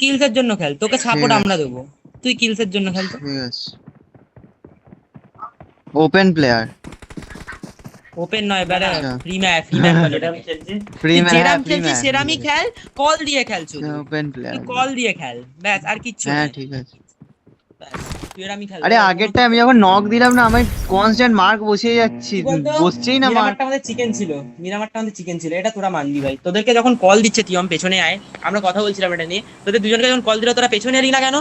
কিলসের জন্য খেল, তোকে সাপোর্ট ঠিক আমরা আছে দেবো, তুই কিলসের জন্য খেল তো। ঠিক আছে। Open player. ওপেন নয় বেটা, আচ্ছা ফ্রি ম্যাচ, ফ্রি ম্যান বলে যেটা আমি এটাকে। খেলছি ফ্রি তুই ম্যান, হ্যাঁ যেরাম ফ্রি খেলছিস ম্যান। সেরামই খেল, কল দিয়ে খেল শুধু, ওপেন তুই প্লেয়ার। কল দিয়ে খেল ব্যাস, আর কিচ্ছু হ্যাঁ নয়। ঠিক আছে। ব্যাস, তুই এরামই খেল আরে ভাই, আর কোনো আগেরটা কিছু। আমি যখন নক দিলাম না, আমি কনস্ট্যান্ট মার্ক বসিয়ে যাচ্ছি, কি বলতো, বসছেই না মার্ক। মিরামারটা আমাদের চিকেন ছিল, মিরামারটা আমাদের চিকেন ছিল, এটা তোরা মানবি ভাই। তোদেরকে যখন কল দিচ্ছে তিয়াম পেছনে আয়, আমরা কথা বলছিলাম এটা নিয়ে, তোদের দুজনকে যখন কল দিল তোরা পেছনে এলি না কেন?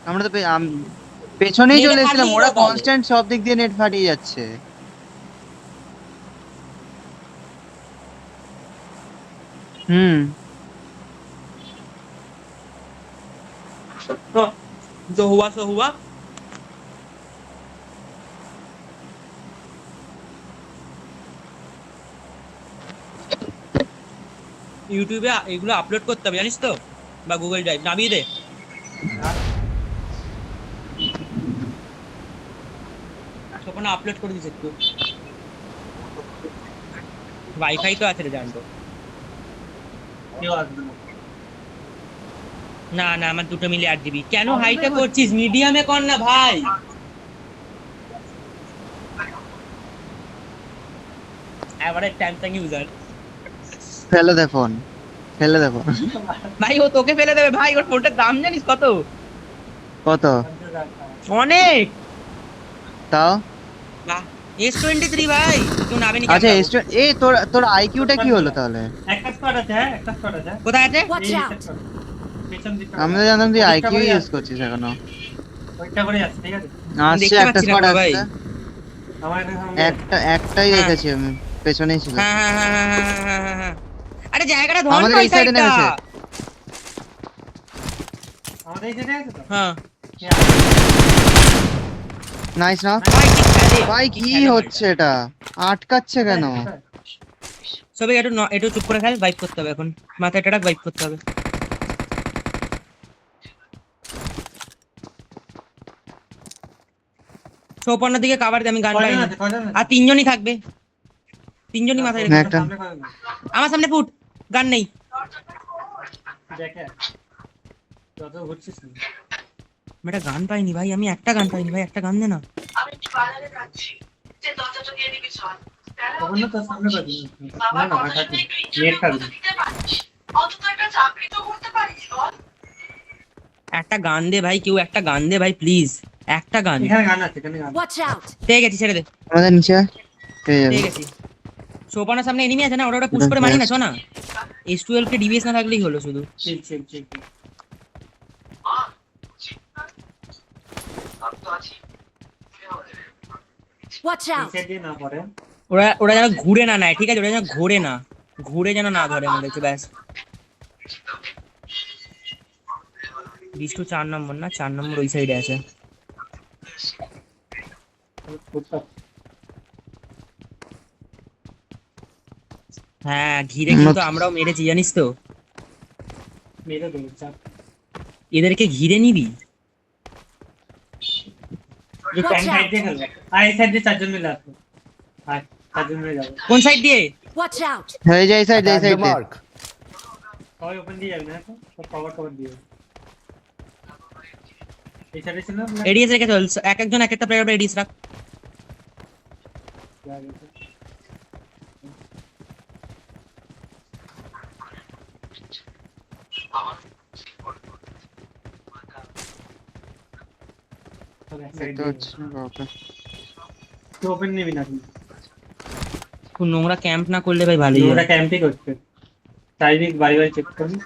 আমরা তো পেছনেই নেটে চলে এসেছিলাম, ফাটিয়ে ওরা দাও তাহলে। কনস্ট্যান্ট সব দিক দিয়ে নেট ফাটিয়ে যাচ্ছে। হুম। তো হুয়া সো হুয়া। ইউটিউবে এগুলো আপলোড করতে হবে জানিস তো, বা গুগল ড্রাইভ নামিয়ে দে। তখন আপলোড করে দিস একটু, ওয়াইফাই তো আছে রে জানতো। কেউ আসবে না। না না, আমার দুটো মিলে 8 জিবি। কেন হাইটা করছিস, মিডিয়ামে কর না ভাই। Average Samsung user. ফেলে দে ফোন, ফেলে দে ফোন। ভাই ও তোকে ফেলে দেবে ভাই, ওর ফোনটার দাম জানিস কত? কত? অনেক। তাও বাহ, S23 ভাই, কেউ নাবে নি আচ্ছা। ক্যামেরা। এই তোর তোর আইকিউটা কি হলো তাহলে? একটা স্কোয়াড আছে, হ্যাঁ একটা স্কোয়াড আছে। কোথায় আছে? Watch এই out! একটা squad। পেছন দিকটা আমি তো জানতাম তুই ওদিকটা আইকিউ করেই ইউজ আসছে। করছিস এখনো। ওইটা করে আছে, ঠিক আছে। আসছে দেখতে একটা পাচ্ছি না স্কোয়াড তো ভাই। আসছে। আমার এখানে সামনে একটাই হ্যাঁ দেখেছি আমি, পেছনেই ছিল। হ্যাঁ হ্যাঁ হ্যাঁ হ্যাঁ হ্যাঁ হ্যাঁ হ্যাঁ হ্যাঁ। আরে জায়গাটা ধর আমাদের না ওই এই সাইডে সাইডটা। নেমেছে। আমাদের এই সাইডে আছে তো। হ্যাঁ নাইস না ভাই, কি খেলে, ভাই, কি কি খেলে হচ্ছে এটা? আটকাচ্ছে কেন? সবাই একটু একটু চুপ করে খেল, ভাইব করতে হবে এখন, মাথায় টাটাক ভাইব করতে হবে। চৌপান্নার দিকে কাভার দে, আমি গান কয়জন পাইনি। আছে, কয়জন আছে? আর তিনজনই থাকবে, তিনজনই মাথায় না, রেখে। একটা সামনে কয়জন আছে? আমার সামনে ফুট, গান নেই। দেখে যত ঘুরছিস না। আমি একটা গান পাইনি ভাই, আমি একটা গান পাইনি ভাই, একটা গান দে না। তখন না তোর সামনে কয়জন আছে? না না ভাই থাকবে, নেট থাকবে। একটা গান দে ভাই, কেউ একটা গান দে ভাই প্লিজ, একটা গান। এখানে গান আছে, এখানে গান আছে। Watch out! পেয়ে গেছি, ছেড়ে দে। আমাদের নিচে পেয়ে যাবে। পেয়ে গেছি। সোপানের সামনে এনিমি আছে না, ওটা পুশ করে মারি না, শোনা। S12 কে ডিবিএস না থাকলেই হলো শুধু। চিল চিল চিল। Watch out! নিচে দিয়ে না পড়ে। ওরা ওরা যেন ঘুরে না নেয়, ঠিক আছে, ওরা যেন ঘুরে না, ঘুরে যেন না ধরে আমাদেরকে, ব্যাস। বিষ্টু 4 নম্বর না, 4 নম্বর ওই সাইডে আছে। হ্যাঁ ঘিরে কিন্তু আমরাও মেরেছি জানিস তো, মেরে দেবো চাপ। এদেরকে ঘিরে নিবি। ট্যাঙ্ক সাইড দিয়ে খেলবো। আর এই সাইড দিয়ে চারজন মিলে আসবো। আর চারজন মিলে যাবো। কোন সাইড দিয়ে? Watch out! হয়ে যায় সাইড, এই Attack the সাইড দিয়ে। mark. সবাই ওপেন দিয়ে যাবে না তো? সব কভার দিয়ে। এই সাইডে ছিল না? এডিএস রেখে চল, এক একজন এক একটা প্লেয়ার এডিএস রাখ। দেখতে পাচ্ছি না কাউকে। তুই ওপেন নিবি না কিন্তু। খুব নোংরা ক্যাম্প না করলে ভাই ভালোই ওরা হয়। ক্যাম্পই করছে। চারিদিক বাড়ি বাড়ি চেক করবি।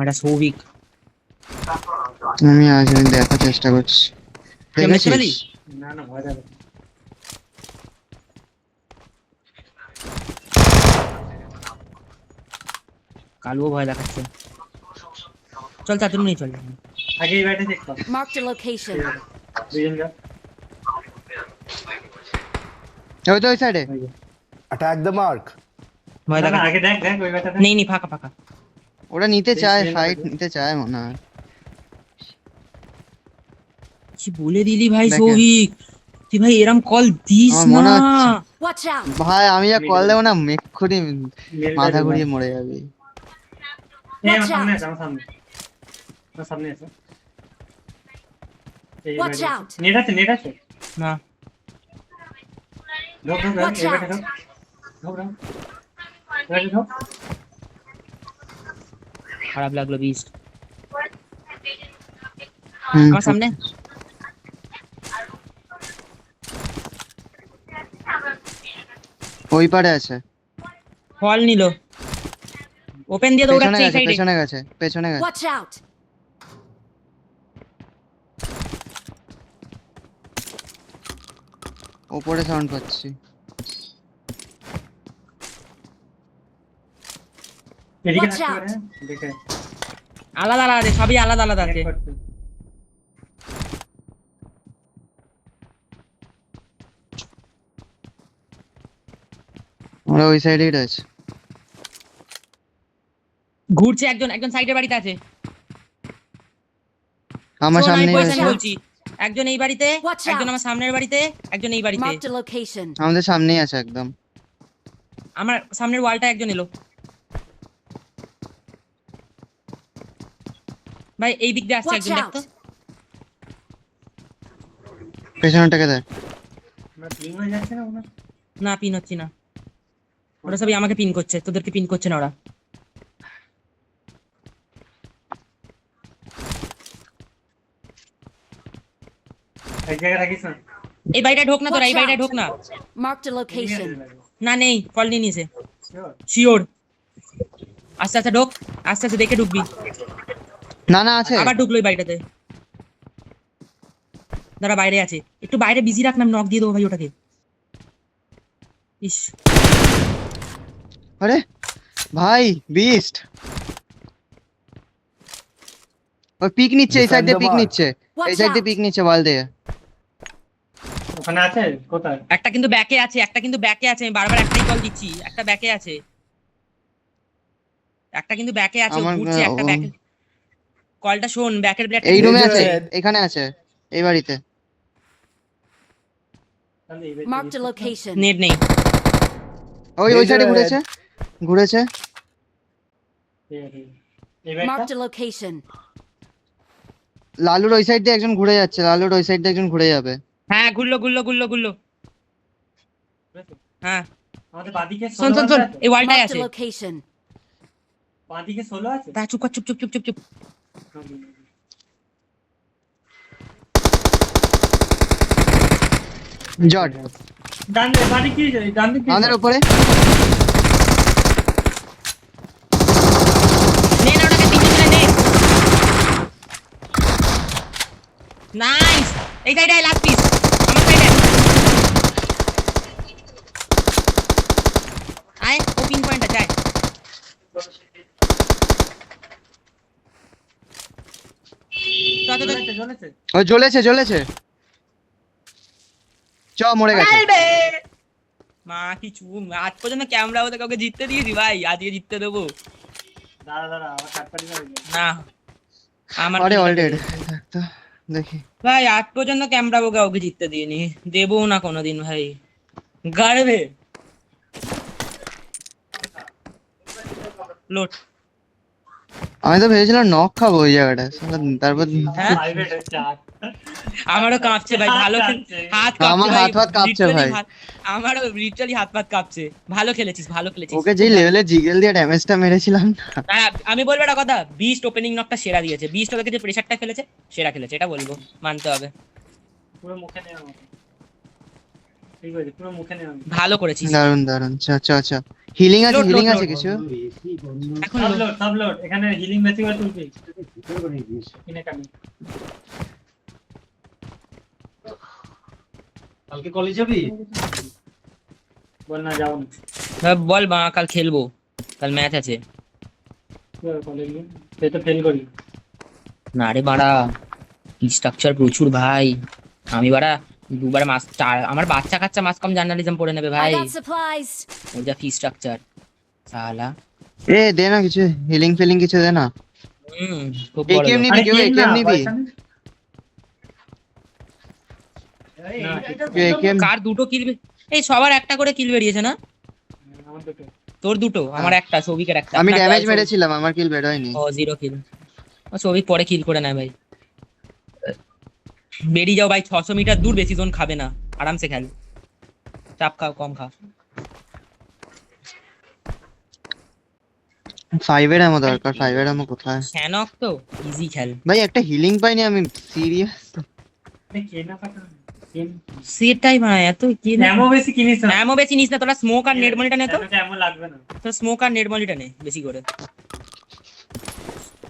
এটা সৌভিক। আমি আজ আমি দেখার চেষ্টা করছি। দেখতে পেলি? দেখেছিস? না না ভয় যাবে। কালুও ভয় দেখাচ্ছে। চল চারজন নিয়ে চল। আগে এই বাড়িটা চেক কর। Marked a location. দুজন যা। ওই তো ওই সাইডে। ওই যে। Attack the mark. ভয় না, না, দেখাচ্ছে। আগে দেখ দেখ ওই বাড়িটা। নেই নেই, ফাঁকা ফাঁকা। ওরা নিতে চায়, বেশ, ফাইট বেশ। নিতে চায় মনে হয়। কি বলে দিলি ভাই দেখে। সৌভিক, তুই ভাই এরম কল দিস আমার না। মনে হচ্ছে। Watch out! ভাই আমি যা কল দেবো না এক্ষুনি মেলটা মাথা দিলাম। ঘুরিয়ে মরে যাবি। এই আমার Watch সামনে out! আছে, আমার সামনে আছে। এই Watch বাইরে। out! নেট আছে। না ঢোক Watch এই বাইরে out! ঢোক। এবারে ঢোক। খারাপ লাগলো বিস্ট হুম, আমার সামনে। ওই পারে আছে, ফল নিল, ওপেন দিয়ে পেছনে দৌড়াচ্ছে এই গেছে সাইডে। পেছনে গেছে পেছনে গেছে। Watch out! ওপরে সাউন্ড পাচ্ছি। এদিকে Watch থাকতে out! পারে, দেখে। আলাদা আলাদা আছে, সবই আলাদা আলাদা আছে। নেট করতে। ওরা ওই সাইডেই রয়েছে। ঘুরছে একজন, একজন সাইডের বাড়িতে আছে। আমার শোন, আমি সামনেই পয়সা রয়েছে, বলছি, একজন এই বাড়িতে, Watch একজন out! আমার সামনের বাড়িতে, একজন এই বাড়িতে। Marked a location. আমাদের সামনেই আছে একদম। আমার সামনের ওয়ালটা একজন এলো। ভাই এই দিক দিয়ে আসছে Watch একজন, out! দেখতো। পেছনটাকে দেখ। আমরা ক্লিন হয়ে যাচ্ছে না ওনা। না পিন হচ্ছি না, ওরা সবই আমাকে পিন করছে, তোদেরকে পিন করছে না ওরা। এক জায়গায় রাখিস না। এই বাড়িটা ঢোক না তোরা, এই Watch বাড়িটা out! ঢোক না। Marked a location. না নেই, ফল নিয়ে নিয়েছে Sure. শিওর। আস্তে আস্তে ঢোক, আস্তে আস্তে দেখে ঢুকবি। না না আছে। আবার ঢুকলো এই বাড়িটাতে, দাঁড়া বাইরে আছে, একটু বাইরে বিজি রাখ না, নক দিয়ে দেবো ভাই ওটাকে। ইস আরে ভাই বিস্ট ওই পিক নিচ্ছে, এই সাইড দিয়ে পিক নিচ্ছে, এই Watch সাইড দিয়ে out! পিক নিচ্ছে ওয়াল দিয়ে। ওখানে আছে কোথায়? একটা কিন্তু ব্যাকে আছে, একটা কিন্তু ব্যাকে আছে, আমি বারবার একটাই কল দিচ্ছি, একটা ব্যাকে আছে, একটা কিন্তু ব্যাকে আছে, ও আমার ঘুরছে একটা ব্যাকে। কলটা শোন, ব্যাকের ব্লেড এই রুমে আছে, এখানে আছে, এই বাড়িতে। তাহলে এই Marked a location. নেট নেই। ওই ওই সাইডে ঘুরেছে ঘুরেছে। এই ব্যাগটা Marked a location. লালুর ওই সাইড দিয়ে একজন ঘুরে যাচ্ছে, লালুর ওই সাইড দিয়ে একজন ঘুরে যাবে। হ্যাঁ ঘুরলো ঘুরলো ঘুরলো ঘুরলো। হ্যাঁ আমাদের বাদিকে শোন 16 শোন শোন, আছে। এই ওয়ালটাই Marked আছে। a location. বাদিকে 16 আছে। তা চুপ কর, চুপ চুপ চুপ চুপ চুপ। জট ডান বাদি কি ডান দিকে আমাদের উপরে। নে না ওটাকে, তিনজন মিলে নে। নাইস, এই সাইডে লাস্ট পিস আমার সাইডে। আয় ও পিন পয়েন্টটা যায়। তো তো জ্বলেছে জ্বলেছে। ও জ্বলেছে জ্বলেছে। চ মরে গেছে। মা কিছু আজ পর্যন্ত ক্যামেরা ওদের কাউকে জিততে দিয়েছি ভাই, আজকে জিততে দেবো দাঁড়া আমার কাটপাটি না হয়ে যায়। না। আমার আরে কিলটা অলরেডি পেয়ে- তো দেখি। ভাই আজ পর্যন্ত ক্যামেরা ওকে কাউকে জিততে দিইনি, দেবো না কোনোদিন ভাই, গাড়বে লোট। আমি তো ভেবেছিলাম নক খাবো ওই জায়গাটা, তারপর হ্যাঁ প্রাইভেট হচ্ছে আর। আমারও কাঁপছে ভাই, ভালো হাত কাঁপছে আমার ভাই, হাত ফাত কাঁপছে literally ভাই। আমারও লিটারালি হাত পাত কাঁপছে। ভালো খেলেছিস, ভালো খেলেছিস। ওকে যে লেভেলে জিগেল দিয়ে ড্যামেজটা মেরেছিলাম না। না আমি বলবো একটা কথা, বিস্ট ওপেনিং নকটা সেরা দিয়েছে, বিস্ট ওদেরকে যে প্রেসারটা ফেলেছে সেরা খেলেছে, এটা বলবো, মানতে হবে। পুরো মুখে নেওয়া হবে। ঠিক আছে পুরো মুখে নেওয়া হবে। ভালো করেছিস। দারুন দারুন। চ চ চ হিলিং আছে, লোড, হিলিং লোড, আছে লোড। কিছু। এখন সব লোড এখানে হিলিং বেশি করে তুলবি কিনে কামি। কালকে কলেজ যাবি? বল না যাও না। বল মা কাল খেলবো, কাল ম্যাচ আছে। কলেজ সে তো ফেল করি। না রে বাড়া, স্ট্রাকচার প্রচুর ভাই, আমি বাড়া দুবার মাস আমার বাচ্চা কাচ্চা মাস কম জার্নালিজম পড়ে নেবে I ভাই, got supplies. ওর যা ফি স্ট্রাকচার সালা। এ দে না কিছু, হিলিং ফিলিং কিছু দে না। খুব বড় একেএম লোক। নিবি কেউ, কিন না, একেএম নিবি পয়সা নেই। না, কেউ একেএম। কার দুটো কিনবে, এই সবার একটা করে কিল বেরিয়েছে না? আমার দুটো। তোর দুটো, আমার একটা, সৌভিকের একটা। আমি না, ড্যামেজ সৌভিক- মেরেছিলাম, আমার কিল বের হয়নি। ও 0 কিল। সৌভিক পরে কিল করে নেয় ভাই। বেরিয়ে যাও ভাই, 600 মিটার দূর, বেশি জোন খাবে না, আরামসে খেল, চাপ খাও কম খা। 5 এর আমো দরকার, 5 এর আমো কোথায়? শ্যানক তো ইজি খেল। ভাই একটা হিলিং পাইনি আমি, সিরিয়াস। আরে কে না পাঠান? কেন? সেটাই ভাই, এত কি এমন বেশি কিনিস না। অ্যামো বেশি নিস না তোরা, স্মোক আর নেট মলিটা নে তো। এতটা এমন লাগবে না। তোর স্মোক আর নেট মলিটা নে বেশি করে,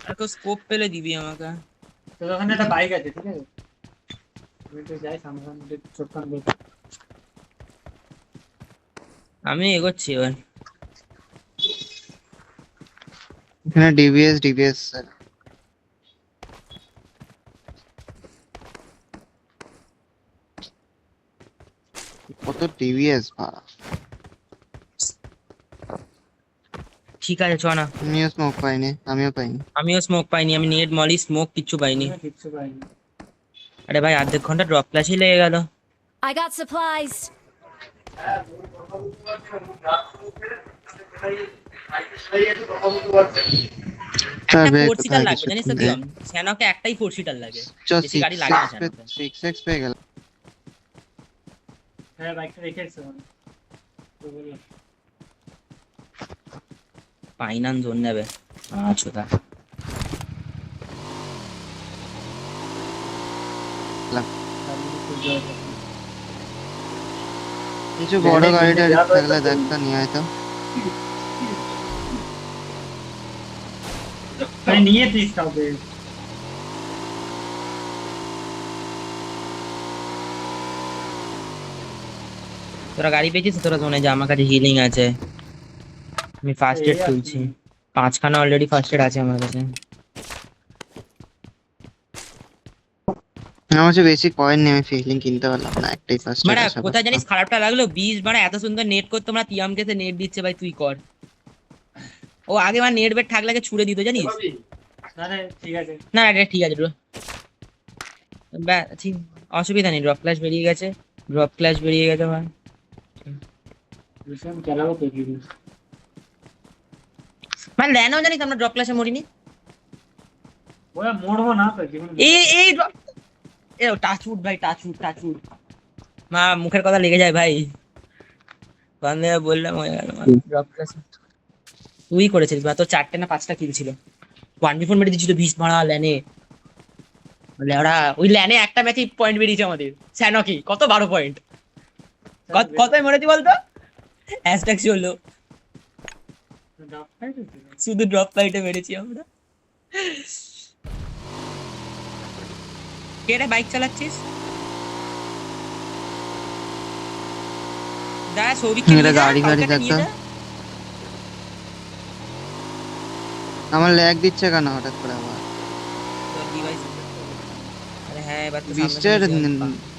আর তো স্কোপ পেলে দিবি আমাকে। তোর ওখানে একটা বাইক আছে, ঠিক আছে? আমি তো যাই সামনে সামনে ছোট্ট করে। আমি এগোচ্ছি এবার। এখানে ডিবিএস কত ডিবিএস ভাড়া। ঠিক আছে চ না। আমিও স্মোক পাইনি, আমিও পাইনি। আমিও স্মোক পাইনি, আমি নেট মলি স্মোক কিচ্ছু পাইনি। আমি কিচ্ছু পাইনি। আরে ভাই অর্ধেক ঘন্টা ড্রপ ক্লাসই লেগে গেল। I got supplies. তার একটা ব্যাগ 4 সিটার কোথায় লাগবে কিছু জানিস তো দিয়ম, শ্যানকে একটাই 4 সিটার লাগে, বেশি গাড়ি লাগে না শ্যানকে। 6x পেয়ে গেল। হ্যাঁ বাইকটা রেখে এসেছে ওখানে। তো বললাম, ফাইনাল জোন নেবে। আচ্ছা তা গাড়ি খুব জোরে যাচ্ছে। কিছু বড় গাড়িটা থাকলে দেখতা নিয়ে আয়তো। আরে নিয়ে তুই কাউকে। তোরা গাড়ি পেয়েছিস তো, তোরা জোনে যা, আমার কাছে হিলিং আছে, আমি ফার্স্ট এড তুলছি। 5খানা অলরেডি ফার্স্ট এড আছে আমার কাছে। আমার কাছে বেশি কয়েন নেই, আমি ফিলিং কিনতে পারলাম না, একটাই ফার্স্ট মানে কোথায় জানিস খারাপটা লাগলো, 20 মানে এত সুন্দর নেট করতে, তোমরা তিয়ামকে সে নেট দিচ্ছে ভাই, তুই কর। ও আগে মানে নেট বেট থাকলে আগে ছুড়ে দিত জানিস। না না ঠিক আছে। না এটা ঠিক আছে ব্রো, ঠিক, অসুবিধা নেই, ড্রপ ক্লাস বেরিয়ে গেছে, ড্রপ ক্লাস বেরিয়ে গেছে ভাই। আমি চালাবো তো কি। মানে ল্যানও জানিস আমরা ড্রপ ক্লাসে মরিনি। ওরা মরবো না তো জীবন। এই drop- এ টাচউড ভাই, টাচউড মা, মুখের কথা লেগে যায় ভাই, বান্দে বললাম হয়ে গেল ড্রপ ক্লাস। তুই করেছিস বা তোর 4টে না 5টা কিল ছিল, 1v4 মেরে দিচ্ছিল 20 মারা ল্যানে। বলে ওরা ওই ল্যানে একটা ম্যাচে পয়েন্ট বেরিয়েছে আমাদের, স্যানকি কত 12 পয়েন্ট, কত মরেছি বলতো, হ্যাশট্যাগ চললো, শুধু ড্রপ ফাইটে মেরেছি আমরা। কে রে বাইক চালাচ্ছিস? যা সৌভিককে এটা নিয়ে যা, গাড়ি কাউকে গাড়ি একটা নিয়ে দেখো। যা। আমার ল্যাগ দিচ্ছে কেন হঠাৎ করে আবার? তোর device- আরে হ্যাঁ এবার তো বিস্টের সামনে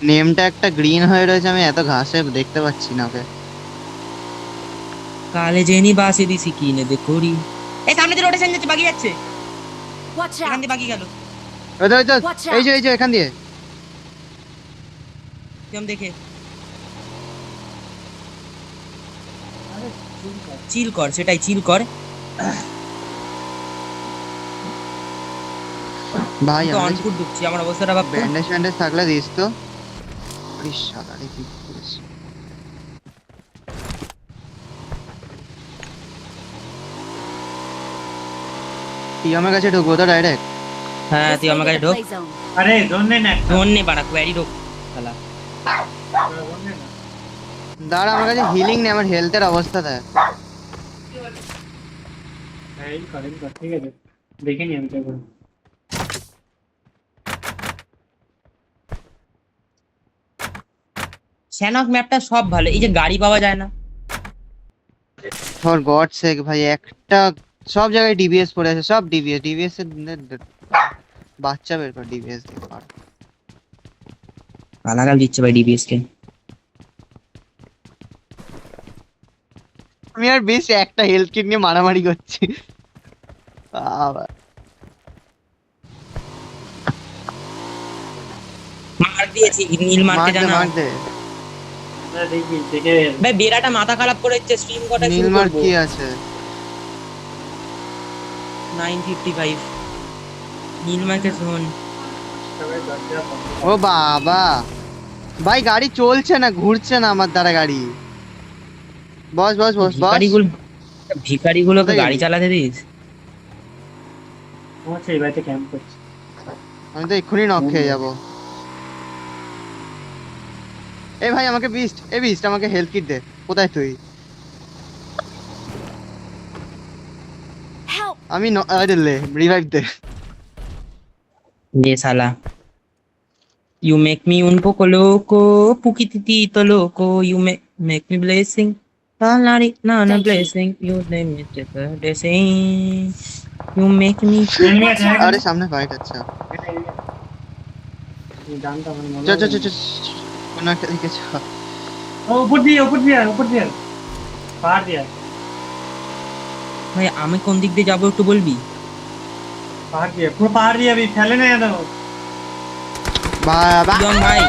নেমটা একটা গ্রিন হয়ে রয়েছে, আমি এত ঘাসে দেখতে পাচ্ছি না ওকে। কালে জেনি বাসে দিছি কিনে দেখোরি। এই সামনে যে রোটেশন যাচ্ছে, বাকি যাচ্ছে, Watch এখান out. দিয়ে বাকি গেল, ওই তো, Watch out. এই যে এখান দিয়ে। কেমন দেখে আরে ঠিক আছে। চিল কর, সেটাই চিল কর। ভাই তো আমার অনফুট ঢুকছি, আমার অবস্থাটা ভাব। ব্যান্ডেজ থাকলে দিস তো। আরে শালা রে, কি করিস? তুই আমার কাছে ঢুকবো তো ডাইরেক্ট? হ্যাঁ This তুই way আমার to কাছে the ঢোক। play zone. আরে জোন নেই না একটা। ফোন নে বাড়া, কোয়ারি ঢোক শালা। জোন নেই না। দাঁড়া, আমার কাছে হিলিং নেই, আমার হেলথের অবস্থা দেখ। হ্যাঁ এই করেন তো ঠিক আছে। দেখে নি আমি তো এখন। শ্যানক ম্যাপটা সব ভালো, এই যে গাড়ি পাওয়া যায় না। ফর গড সেক ভাই, একটা সব জায়গায় ডিবিএস পড়ে আছে, সব ডিবিএস এর বাচ্চা বের কর ডিবিএস। গালাগাল দিচ্ছে ভাই ডিবিএস কে। আমি আর বেশ একটা হেলথ কিট নিয়ে মারামারি করছি। বাবা, মার দিয়েছি নীল মারকে মার দে জানা। মার দে। দেখবি দেখে ভাই বেড়াটা মাথা খারাপ করে দিচ্ছে, স্ট্রিম কটা শুরু নীলমার করবো? কি আছে? 9:55 নীলমাকে শোন। সবাই দরজা বন্ধ ও বাবা ভাই গাড়ি চলছে না, ঘুরছে না আমার দ্বারা গাড়ি। বস বস বস বস। ভিখারিগুলোকে কোথায় গাড়ি গেলি? চালাতে দিস। আমার সেই বাড়িতে ক্যাম্প করছে। আমি তো এক্ষুনি নক খেয়ে যাবো। এই ভাই আমাকে বিস্ট, এই বিস্ট আমাকে হেলথ কিট দে। কোথায় তুই? Help! আমি আরে লে রিভাইভ দে। ये साला you make me un poco loco poquitito loco you make me blessing talari no Thank you. blessing you name it the blessing you make me enemy Watch আছে out! আরে সামনে ফাইট আচ্ছা। আমি জানতাম আমার মনে চ চ হয় চ চ কোন একটা দিকে চ। ও উপর দিয়ে পার দিয়ে ভাই আমি কোন দিক দিয়ে যাবো একটু বলবি? পুরো পাহাড় দিয়ে আমি ফেলে না যেন বাবা প্রিয়ম ভাই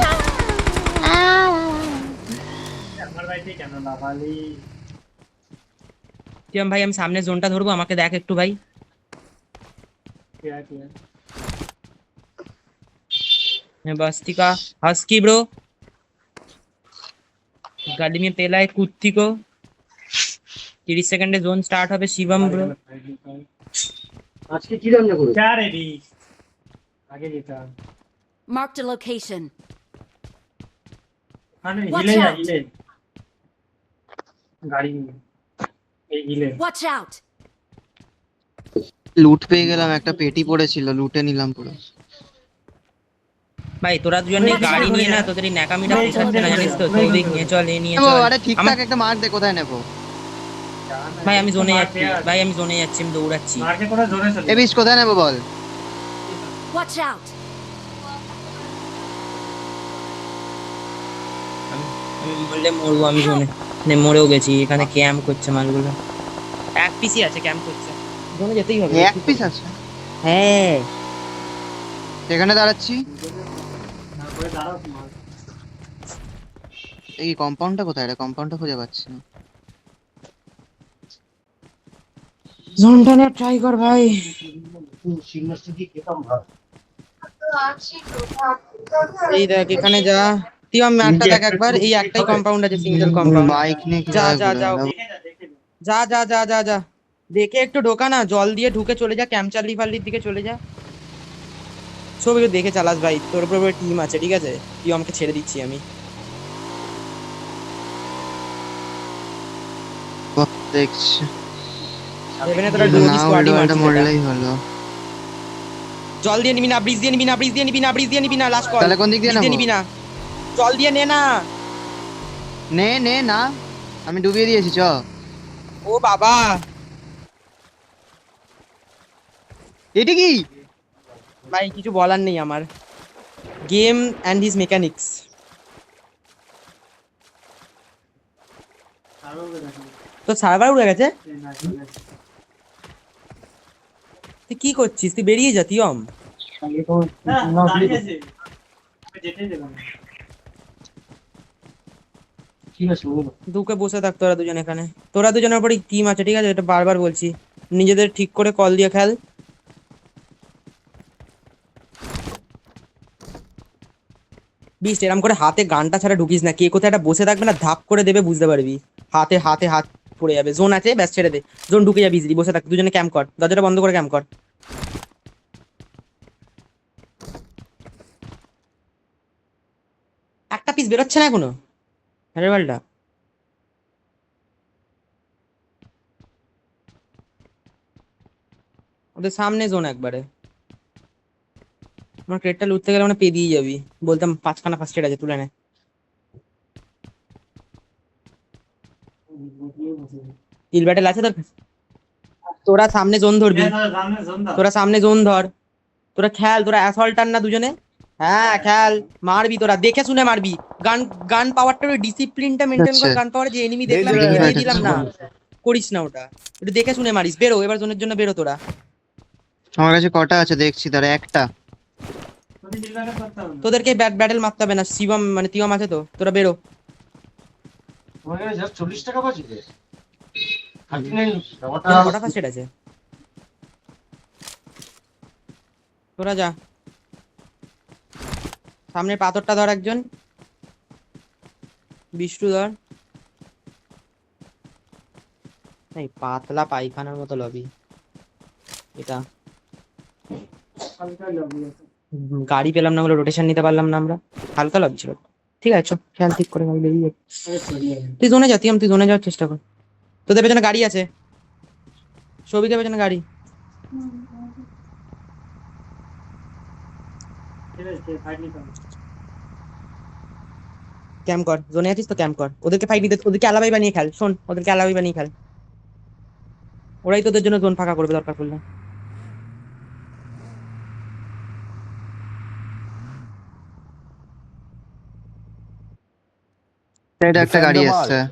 আমার বাড়িতে কেন লাভালি প্রিয়ম ভাই আমি সামনে জোনটা ধরবো, আমাকে দেখ একটু ভাই। बस्ती का हस्की ब्रो गाड़ी में पहला है कुत्ती को 30 সেকেন্ডে জোন স্টার্ট হবে শিবম ব্রো। আজকে কি রান্না করব চার রেডি আগে যেতাম Marked a location. মানে Watch হিলে out! গাড়ি নিয়ে এই হিলে Watch out! লুট পেয়ে গেলাম, একটা পেটি পড়েছিল, লুটে নিলাম পুরো। ভাই তোরা দুজন এই গাড়ি নিয়ে না, তোদের এই ন্যাকামিটা পোষাচ্ছে না জানিস তো, চৌদিক নিয়ে চল, এ নিয়ে ও চল। আরে ঠিকঠাক একটা মার্ক দে, কোথায় নেবো? ভাই আমি জোনে যাচ্ছি, ভাই আমি জোনে যাচ্ছি, আমি দৌড়াচ্ছি। মার্কে করে জোরে চলে এ বিশ কোথায় নেবো বল? Watch out! আমি বললে মরবো, আমি জোনে নে মরেও গেছি। এখানে ক্যাম্প করছে মালগুলো, এক পিসি আছে ক্যাম্প করছে, জোনে যেতেই হবে। এক পিস আছে? হ্যাঁ এখানে দাঁড়াচ্ছি। না করে দাঁড়াও তোমার এই কম্পাউন্ডটা কোথায় রে? কম্পাউন্ডটা খুঁজে পাচ্ছি না। জোনটা নিয়ে ট্রাই কর ভাই। এই দেখ এখানে যা, তুই আমি ম্যাপটা দেখ একবার, এই একটাই কম্পাউন্ড আছে, সিঙ্গেল কম্পাউন্ড। বাইক নিয়ে যা কিভাবে যা ঘুরে যা বেড়াবো? যা যা যা যা যা দেখে একটু ঢোকা না, জল দিয়ে ঢুকে চলে যা, ক্যাম্পচার্লি ফাল্লির দিকে চলে যা। সব একটু দেখে চালাস ভাই, তোর উপর টিম আছে ঠিক আছে, তুই আমাকে ছেড়ে দিচ্ছি আমি। দেখছি ভেবে না তোরা ডোজি না, স্কোয়াডই উল্টো মারছিস এটা। মরলেই হলো। জল দিয়ে নিবি না, ব্রিজ দিয়ে নিবি না, ব্রিজ দিয়ে নিবি না, ব্রিজ দিয়ে নিবি না, লাস্ট কল। তাহলে কোন দিক দিয়ে নেবো? নিবি না, জল দিয়ে নে না। নে নে না, আমি ডুবিয়ে দিয়েছি চ। ও বাবা এটা কি? ভাই কিছু বলার নেই আমার, গেম অ্যান্ড হিজ মেকানিক্স। আরো দেখো তো সার্ভার উড়ে গেছে, না তুই কি করছিস? তুই বেরিয়ে যা তিয়ম। দাঁড়িয়ে আছে যেতেই দেব না ঠিক আছে দুকে বসে থাক তোরা দুজন এখানে, তোরা দুজনের উপরই টিম আছে ঠিক আছে, এটা বারবার বলছি, নিজেদের ঠিক করে কল দিয়ে খেল। বিশ এরম করে হাতে গানটা ছাড়া ঢুকিস না, কে কোথায় একটা বসে থাকবে না, ধাপ করে দেবে বুঝতে পারবি, হাতে হাতে হাত পড়ে যাবে। জোন আছে ব্যাস ছেড়ে দে, জোন ঢুকে যাবি ইজিলি, বসে থাক দুজনে, ক্যাম্প কর, দরজাটা বন্ধ করে ক্যাম্প কর। একটা পিস বেরোচ্ছে না এখনো, আরে বালটা। ওদের সামনে জোন একবারে, আমার ক্রেটটা লুটতে গেলে মানে পেয়ে দিয়ে যাবি, বলতাম 5খানা ফার্স্ট এড আছে তুলে নে। কিল ব্যাটেল আছে তোর কাছে? তোরা সামনে জোন ধরবি, তোরা সামনে জোন ধর, তোরা খেল, তোরা অ্যাসল্টার না দুজনে, হ্যাঁ খেল, মারবি তোরা, দেখে শুনে মারবি। গান গান পাওয়ারটা, ওই ডিসিপ্লিনটা মেনটেন কর, আচ্ছা। গান পাওয়ার যে এনিমি দেখলাম এই যে দেখে দিয়ে right দিলাম আছে। না, করিস না ওটা, একটু দেখে শুনে মারিস। বেরো এবার জোনের জন্য, বেরো তোরা। আমার কাছে কটা আছে দেখছি, তারা একটা। তোদেরকে ব্যাটেল মারতে হবে না, শিবম মানে তিয়ম আছে তো, তোরা বেরো। তোমার কাছে জাস্ট 40 টাকা বাঁচবে 39 ব্যাপারটা কটা ফার্স্ট এড আছে? তোরা যা, সামনের পাথরটা ধর একজন, বিষ্টু ধর। এই পাতলা পায়খানার মতো লবি এটা। গাড়ি পেলাম না বলে রোটেশন নিতে পারলাম না আমরা, হালকা লবি ছিল। ঠিক আছে চল, খেয়াল ঠিক করে গাড়ি বেরিয়ে যাক। তুই জোনে যা, তুই জোনে যাওয়ার চেষ্টা কর। তোদের পেছনে গাড়ি আছে, সবিকের পেছনে গাড়ি। ক্যাম্প কর, জোনে আছিস তো ক্যাম্প কর, ওদেরকে ফাইট দিতে, ওদেরকে আলাবাই বানিয়ে খেল। শোন, ওদেরকে আলাবাই বানিয়ে খেল, ওরাই তোদের জন্য জোন ফাঁকা করবে দরকার পড়লে। এটা একটা Defend গাড়ি the এসছে, mark.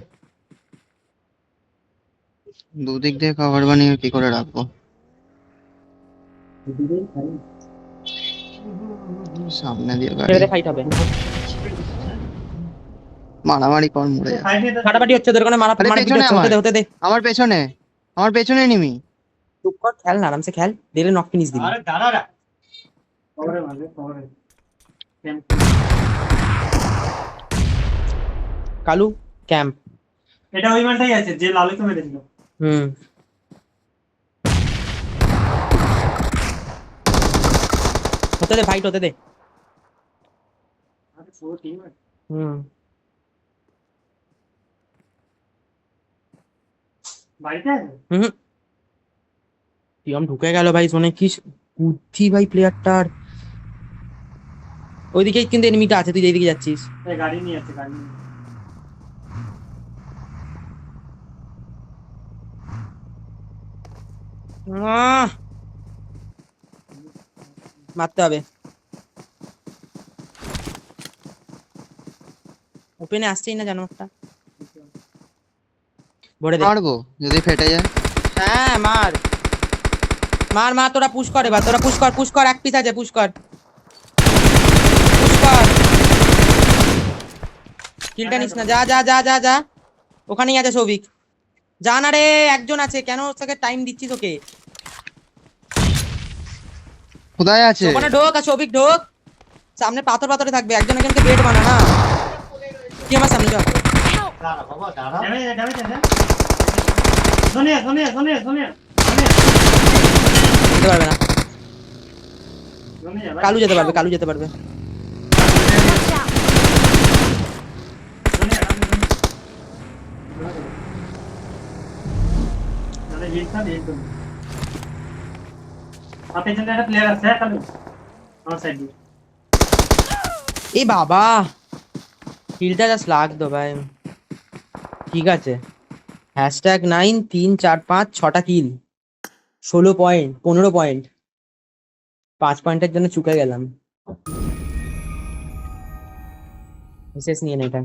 দুদিক দিয়ে কভার বানিয়ে কি করে রাখবো? সামনে দিয়ে গাড়ি, ছেড়ে ফাইট হবে, মারামারি কর মরে যা। ফাটাফাটি হচ্ছে ওদের, কোনো মারা আরে মারা পেছনে হচ্ছে, হতে দে হতে দে। আমার পেছনে, আমার পেছনে নিমি। চুপ কর, খেল না, আরামসে খেল, দিলে নক ফিনিশ দিবি। আরে দাঁড়া রে কভারে মারবে কভারে কালু ক্যাম্প। এটা ওই মানটাই আছে যে লালুকে মেরেছিল হুম, হতে দে ফাইট হতে দে। আরে পুরো টিম আছে হুম, বাড়িতে আছে হুম পিয়ম ঢুকে গেল ভাই জোনে, কি বুদ্ধি ভাই প্লেয়ারটার। ওইদিকে কিন্তু এনিমিটা আছে, তুই যেদিকে যাচ্ছিস। এই গাড়ি নিয়ে আছে গাড়ি নিয়ে আহ! মারতে হবে, ওপেনে আসছেই না জানো একটা, ভরে দে। মারবো যদি ফেটে যায়। হ্যাঁ মার মার মার, তোরা পুশ কর এবার, তোরা পুশ কর, পুশ কর, এক পিস আছে, পুশ কর, পুশ কর। কিলটা নিস না, যা যা যা যা যা, ওখানেই আছে সৌভিক। যা না রে, একজন আছে, কেন তোকে টাইম দিচ্ছিস ওকে? কোথায় আছে? ওখানে ঢোক, আর সৌভিক ঢোক, সামনে পাথর পাথরে থাকবে, একজন একজনকে বেড বানা না। কি আমার সামনে যা, দাঁড়া বাবা দাঁড়া ড্যামেজ ড্যামেজ আছে সোনিয়া সোনিয়া সোনিয়া সোনিয়া যেতে পারবে না। সোনিয়া কালু যেতে পারবে, কালু যেতে পারবে। Watch out! সোনিয়া আরে হিটটা দিয়ে দাও আপনি জন্য একটা প্লেয়ার আছে কালু আমার সাইড দিয়ে এই বাবা, কিলটা জাস্ট লাগতো ভাই। ঠিক আছে, হ্যাশট্যাগ 9 3 4 5 6টা কিল, 16 পয়েন্ট, 15 পয়েন্ট, 5 পয়েন্টের জন্য চুকে গেলাম। বিশেষ নিয়ে না এটা।